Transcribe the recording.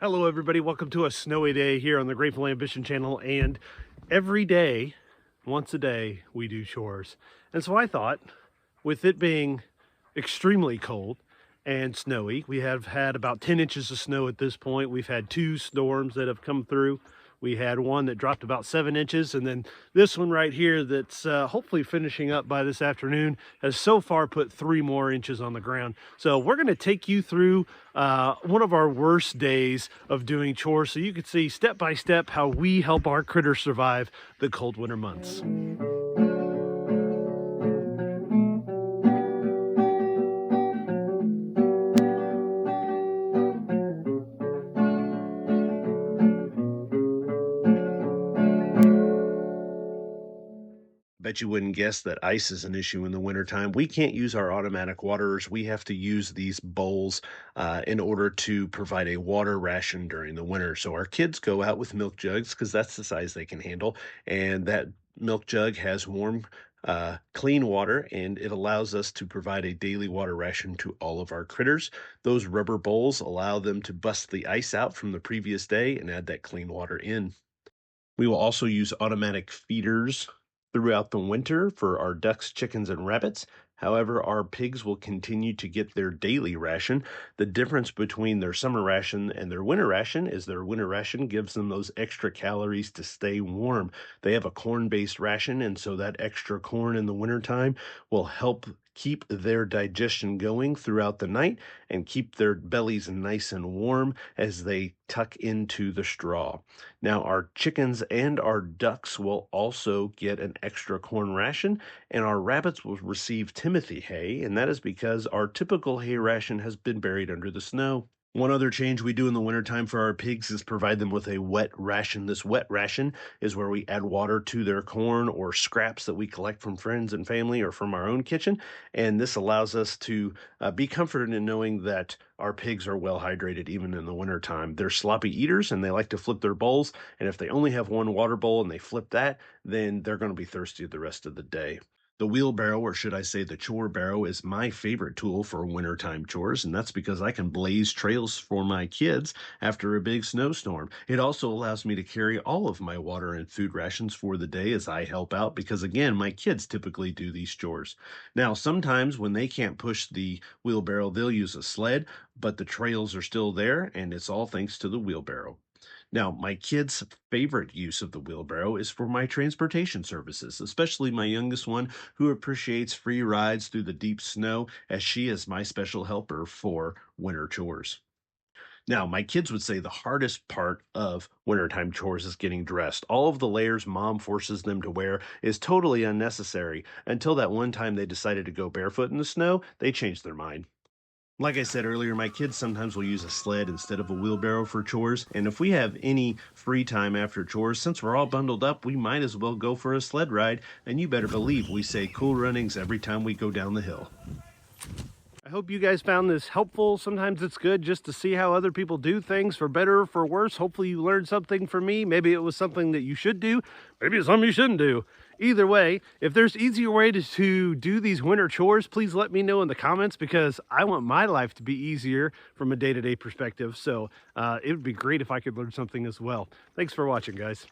Hello everybody, welcome to a snowy day here on the Grateful Ambition channel, and every day, once a day, we do chores. And so I thought, with it being extremely cold and snowy, we have had about 10 inches of snow at this point. We've had 2 storms that have come through. We had one that dropped about 7 inches, and then this one right here that's hopefully finishing up by this afternoon has so far put 3 more inches on the ground. So we're going to take you through one of our worst days of doing chores so you can see step by step how we help our critters survive the cold winter months. Bet you wouldn't guess that ice is an issue in the wintertime. We can't use our automatic waterers. We have to use these bowls in order to provide a water ration during the winter. So our kids go out with milk jugs because that's the size they can handle. And that milk jug has warm, clean water, and it allows us to provide a daily water ration to all of our critters. Those rubber bowls allow them to bust the ice out from the previous day and add that clean water in. We will also use automatic feeders throughout the winter for our ducks, chickens, and rabbits. However, our pigs will continue to get their daily ration. The difference between their summer ration and their winter ration is their winter ration gives them those extra calories to stay warm. They have a corn-based ration, and so that extra corn in the wintertime will help keep their digestion going throughout the night and keep their bellies nice and warm as they tuck into the straw. Now, our chickens and our ducks will also get an extra corn ration, and our rabbits will receive Timothy hay, and that is because our typical hay ration has been buried under the snow. One other change we do in the wintertime for our pigs is provide them with a wet ration. This wet ration is where we add water to their corn or scraps that we collect from friends and family or from our own kitchen. And this allows us to be comforted in knowing that our pigs are well hydrated even in the wintertime. They're sloppy eaters and they like to flip their bowls. And if they only have one water bowl and they flip that, then they're going to be thirsty the rest of the day. The wheelbarrow, or should I say the chore barrow, is my favorite tool for wintertime chores, and that's because I can blaze trails for my kids after a big snowstorm. It also allows me to carry all of my water and food rations for the day as I help out because, again, my kids typically do these chores. Now, sometimes when they can't push the wheelbarrow, they'll use a sled, but the trails are still there, and it's all thanks to the wheelbarrow. Now, my kids' favorite use of the wheelbarrow is for my transportation services, especially my youngest one, who appreciates free rides through the deep snow, as she is my special helper for winter chores. Now, my kids would say the hardest part of wintertime chores is getting dressed. All of the layers mom forces them to wear is totally unnecessary until that one time they decided to go barefoot in the snow, they changed their mind. Like I said earlier, my kids sometimes will use a sled instead of a wheelbarrow for chores, and if we have any free time after chores, since we're all bundled up, we might as well go for a sled ride, and you better believe we say cool runnings every time we go down the hill. I hope you guys found this helpful. Sometimes it's good just to see how other people do things, for better or for worse. Hopefully you learned something from me. Maybe it was something that you should do. Maybe it's something you shouldn't do. Either way, if there's easier way to do these winter chores, please let me know in the comments, because I want my life to be easier from a day-to-day perspective. So it would be great if I could learn something as well. Thanks for watching, guys.